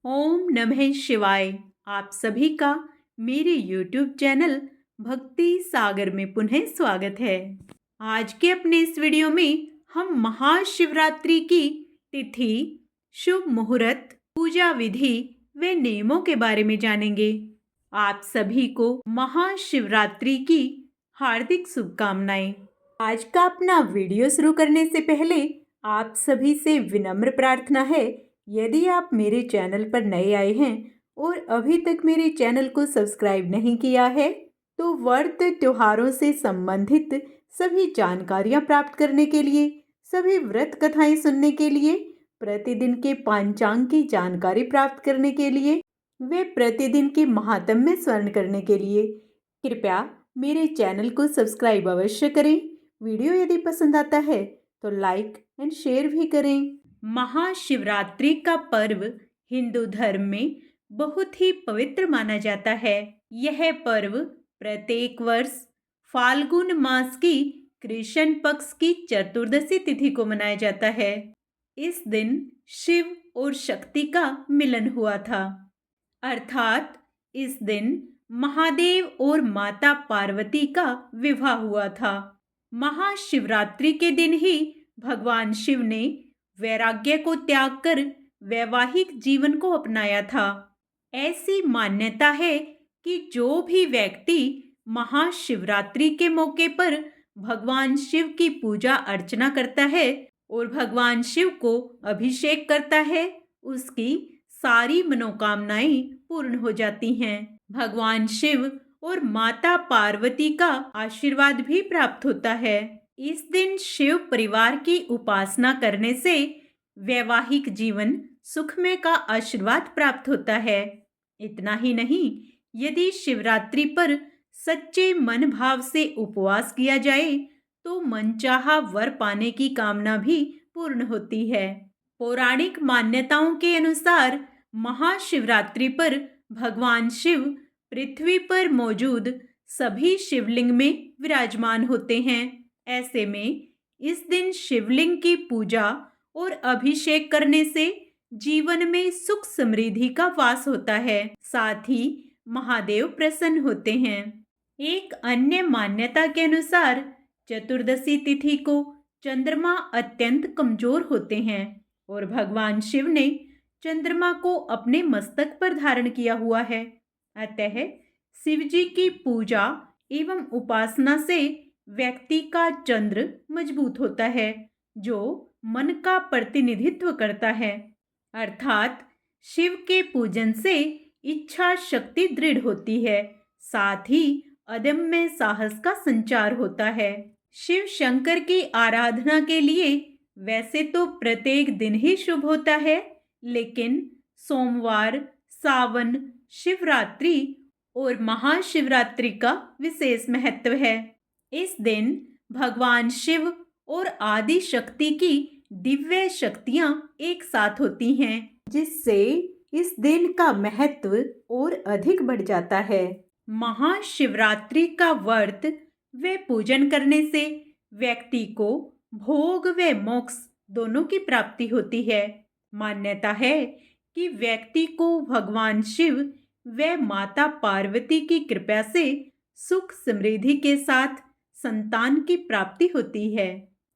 ओम नमः शिवाय। आप सभी का मेरे YouTube चैनल भक्ति सागर में पुनः स्वागत है। आज के अपने इस वीडियो में हम महाशिवरात्रि की तिथि, शुभ मुहूर्त, पूजा विधि व नियमों के बारे में जानेंगे। आप सभी को महाशिवरात्रि की हार्दिक शुभकामनाएं। आज का अपना वीडियो शुरू करने से पहले आप सभी से विनम्र प्रार्थना है, यदि आप मेरे चैनल पर नए आए हैं और अभी तक मेरे चैनल को सब्सक्राइब नहीं किया है तो व्रत त्योहारों से संबंधित सभी जानकारियां प्राप्त करने के लिए, सभी व्रत कथाएं सुनने के लिए, प्रतिदिन के पंचांग की जानकारी प्राप्त करने के लिए वे प्रतिदिन के महात्म्य स्मरण करने के लिए कृपया मेरे चैनल को सब्सक्राइब अवश्य करें। वीडियो यदि पसंद आता है तो लाइक एंड शेयर भी करें। महाशिवरात्रि का पर्व हिंदू धर्म में बहुत ही पवित्र माना जाता है। यह पर्व प्रत्येक वर्ष फाल्गुन मास की कृष्ण पक्ष की चतुर्दशी तिथि को मनाया जाता है। इस दिन शिव और शक्ति का मिलन हुआ था, अर्थात इस दिन महादेव और माता पार्वती का विवाह हुआ था। महाशिवरात्रि के दिन ही भगवान शिव ने वैराग्य को त्याग कर वैवाहिक जीवन को अपनाया था। ऐसी मान्यता है कि जो भी व्यक्ति महाशिवरात्रि के मौके पर भगवान शिव की पूजा अर्चना करता है और भगवान शिव को अभिषेक करता है, उसकी सारी मनोकामनाएं पूर्ण हो जाती हैं। भगवान शिव और माता पार्वती का आशीर्वाद भी प्राप्त होता है। इस दिन शिव परिवार की उपासना करने से वैवाहिक जीवन सुखमय का आशीर्वाद प्राप्त होता है। इतना ही नहीं, यदि शिवरात्रि पर सच्चे मन भाव से उपवास किया जाए तो मनचाहा वर पाने की कामना भी पूर्ण होती है। पौराणिक मान्यताओं के अनुसार महाशिवरात्रि पर भगवान शिव पृथ्वी पर मौजूद सभी शिवलिंग में विराजमान होते हैं। ऐसे में इस दिन शिवलिंग की पूजा और अभिषेक करने से जीवन में सुख समृद्धि का वास होता है, साथ ही महादेव प्रसन्न होते हैं। एक अन्य मान्यता के अनुसार चतुर्दशी तिथि को चंद्रमा अत्यंत कमजोर होते हैं और भगवान शिव ने चंद्रमा को अपने मस्तक पर धारण किया हुआ है। अतः शिव जी की पूजा एवं उपासना से व्यक्ति का चंद्र मजबूत होता है, जो मन का प्रतिनिधित्व करता है, अर्थात शिव के पूजन से इच्छा शक्ति दृढ़ होती है, साथ ही अदम्य साहस का संचार होता है। शिव शंकर की आराधना के लिए वैसे तो प्रत्येक दिन ही शुभ होता है, लेकिन सोमवार, सावन, शिवरात्रि और महाशिवरात्रि का विशेष महत्व है। इस दिन भगवान शिव और आदि शक्ति की दिव्य शक्तियां एक साथ होती हैं, जिससे इस दिन का महत्व और अधिक बढ़ जाता है। महाशिवरात्रि का व्रत व पूजन करने से व्यक्ति को भोग व मोक्ष दोनों की प्राप्ति होती है। मान्यता है कि व्यक्ति को भगवान शिव व माता पार्वती की कृपा से सुख समृद्धि के साथ संतान की प्राप्ति होती है।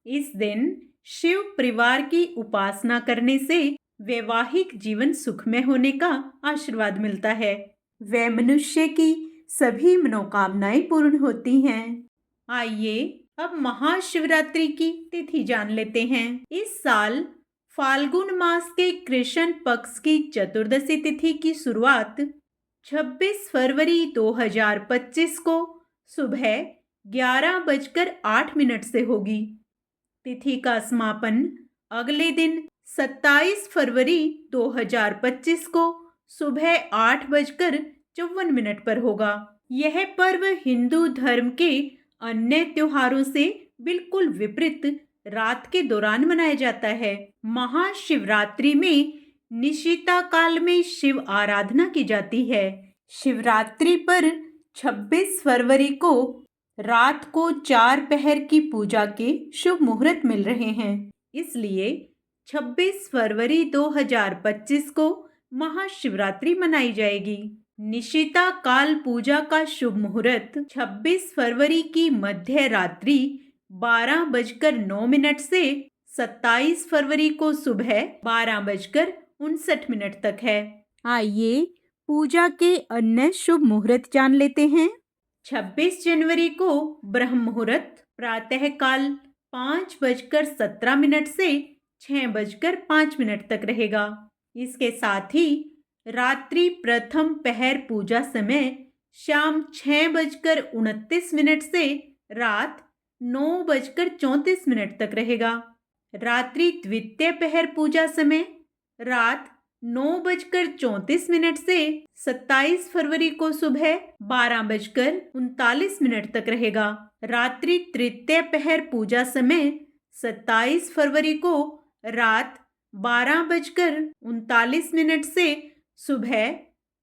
इस दिन शिव परिवार की उपासना करने से वैवाहिक जीवन सुखमय होने का आशीर्वाद मिलता है व मनुष्य की सभी मनोकामनाएं पूर्ण होती हैं। आइए अब महाशिवरात्रि की तिथि जान लेते हैं। इस साल फाल्गुन मास के कृष्ण पक्ष की चतुर्दशी तिथि की शुरुआत 26 फरवरी 2025 को सुबह 11:08 से होगी। तिथि का समापन अगले दिन 27 फरवरी 2025 को सुबह 8:54 पर होगा। यह पर्व हिंदू धर्म के अन्य त्योहारों से बिल्कुल विपरीत रात के दौरान मनाया जाता है। महाशिवरात्रि में निशिता काल में शिव आराधना की जाती है। शिवरात्रि पर 26 फरवरी को रात को 4 पहर की पूजा के शुभ मुहूर्त मिल रहे हैं, इसलिए 26 फरवरी 2025 को महाशिवरात्रि मनाई जाएगी। निशिता काल पूजा का शुभ मुहूर्त 26 फरवरी की मध्य रात्रि 12:09 से 27 फरवरी को सुबह 12:59 तक है। आइए पूजा के अन्य शुभ मुहूर्त जान लेते हैं। 26 जनवरी को ब्रह्म मुहूर्त प्रातः काल 5:17 से 6:05 तक रहेगा। इसके साथ ही रात्रि प्रथम पहर पूजा समय शाम 6:29 से रात 9:34 तक रहेगा। रात्रि द्वितीय पहर पूजा समय रात 9:34 से 27 फरवरी को सुबह 12:39 तक रहेगा। रात्रि तृतीय पहर पूजा समय 27 फरवरी को रात 12:39 से सुबह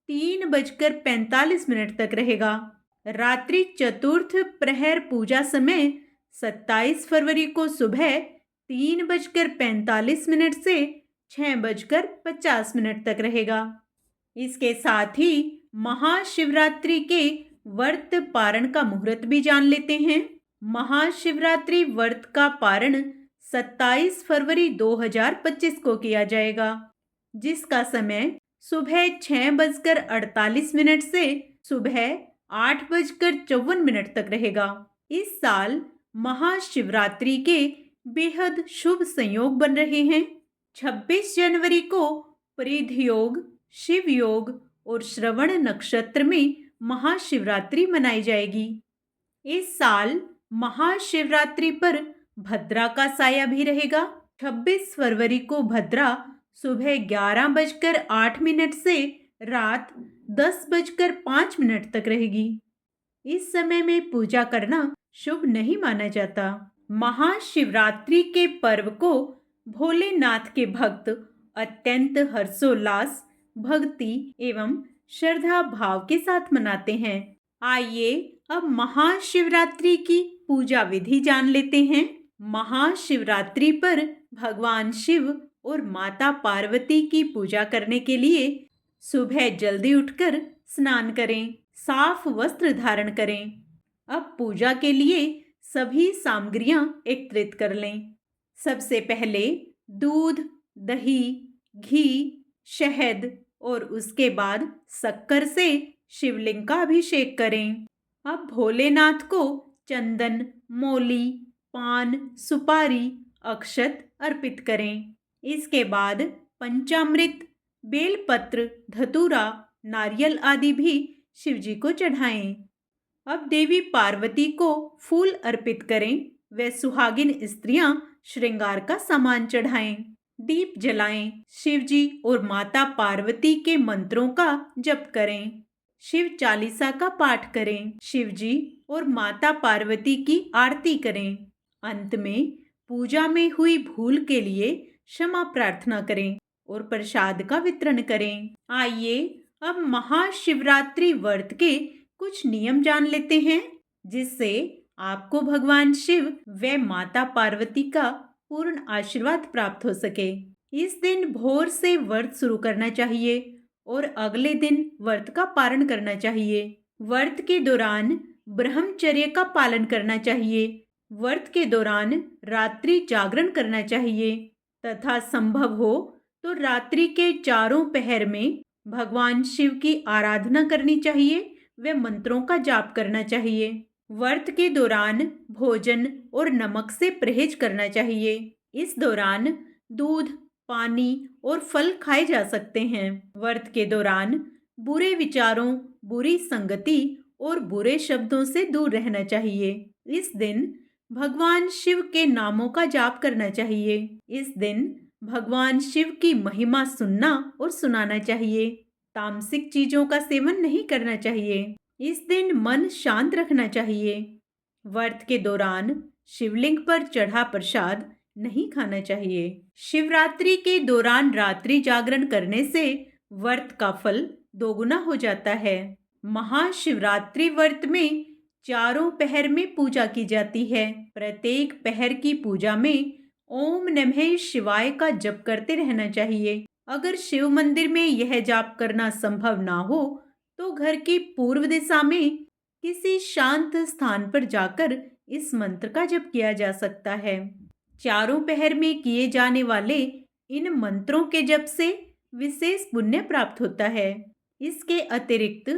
3:45 तक रहेगा। रात्रि चतुर्थ प्रहर पूजा समय 27 फरवरी को सुबह 3:45 से 6:50 तक रहेगा। इसके साथ ही महाशिवरात्रि के व्रत पारण का मुहूर्त भी जान लेते हैं। महाशिवरात्रि व्रत का पारण 27 फरवरी 2025 को किया जाएगा, जिसका समय सुबह 6:48 से सुबह 8:54 तक रहेगा। इस साल महाशिवरात्रि के बेहद शुभ संयोग बन रहे हैं। 26 जनवरी को परिध योग, शिव योग और श्रवण नक्षत्र में महाशिवरात्रि मनाई जाएगी। इस साल महाशिवरात्रि पर भद्रा का साया भी रहेगा। 26 फरवरी को भद्रा सुबह 11:08 से रात 10:05 तक रहेगी। इस समय में पूजा करना शुभ नहीं माना जाता। महाशिवरात्रि के पर्व को भोलेनाथ के भक्त अत्यंत हर्षोल्लास, भक्ति एवं श्रद्धा भाव के साथ मनाते हैं। आइए अब महाशिवरात्रि की पूजा विधि जान लेते हैं। महाशिवरात्रि पर भगवान शिव और माता पार्वती की पूजा करने के लिए सुबह जल्दी उठकर स्नान करें, साफ वस्त्र धारण करें। अब पूजा के लिए सभी सामग्रियां एकत्रित कर लें। सबसे पहले दूध, दही, घी, शहद और उसके बाद शक्कर से शिवलिंग का अभिषेक करें। अब भोलेनाथ को चंदन, मौली, पान, सुपारी, अक्षत अर्पित करें। इसके बाद पंचामृत, बेलपत्र, धतूरा, नारियल आदि भी शिवजी को चढ़ाएं। अब देवी पार्वती को फूल अर्पित करें व सुहागिन स्त्रियां श्रृंगार का सामान चढ़ाएं। दीप जलाएं। शिवजी और माता पार्वती के मंत्रों का जप करें। शिव चालीसा का पाठ करें। शिवजी और माता पार्वती की आरती करें। अंत में पूजा में हुई भूल के लिए क्षमा प्रार्थना करें और प्रसाद का वितरण करें। आइए अब महाशिवरात्रि व्रत के कुछ नियम जान लेते हैं, जिससे आपको भगवान शिव व माता पार्वती का पूर्ण आशीर्वाद प्राप्त हो सके। इस दिन भोर से व्रत शुरू करना चाहिए और अगले दिन व्रत का पारण करना चाहिए। व्रत के दौरान ब्रह्मचर्य का पालन करना चाहिए। व्रत के दौरान रात्रि जागरण करना चाहिए तथा संभव हो तो रात्रि के चारों पहर में भगवान शिव की आराधना करनी चाहिए व मंत्रों का जाप करना चाहिए। व्रत के दौरान भोजन और नमक से परहेज करना चाहिए। इस दौरान दूध, पानी और फल खाए जा सकते हैं। व्रत के दौरान बुरे विचारों, बुरी संगति और बुरे शब्दों से दूर रहना चाहिए। इस दिन भगवान शिव के नामों का जाप करना चाहिए। इस दिन भगवान शिव की महिमा सुनना और सुनाना चाहिए। तामसिक चीजों का सेवन नहीं करना चाहिए। इस दिन मन शांत रखना चाहिए। व्रत के दौरान शिवलिंग पर चढ़ा प्रसाद नहीं खाना चाहिए। शिवरात्रि के दौरान रात्रि जागरण करने से व्रत का फल दोगुना हो जाता है। महाशिवरात्रि व्रत में चारों पहर में पूजा की जाती है। प्रत्येक पहर की पूजा में ओम नमः शिवाय का जप करते रहना चाहिए। अगर शिव मंदिर में यह जाप करना संभव ना हो तो घर की पूर्व दिशा में किसी शांत स्थान पर जाकर इस मंत्र का जप किया जा सकता है। चारों पहर में किए जाने वाले इन मंत्रों के जप से विशेष पुण्य प्राप्त होता है। इसके अतिरिक्त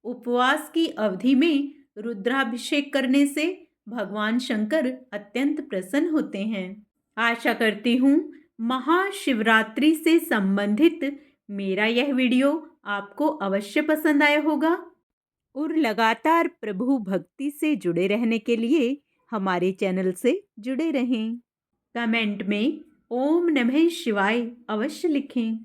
उपवास की अवधि में रुद्राभिषेक करने से भगवान शंकर अत्यंत प्रसन्न होते हैं। आशा करती हूँ महाशिवरात्रि से संबंधित मेरा यह वीडियो आपको अवश्य पसंद आया होगा और लगातार प्रभु भक्ति से जुड़े रहने के लिए हमारे चैनल से जुड़े रहें। कमेंट में ओम नमः शिवाय अवश्य लिखें।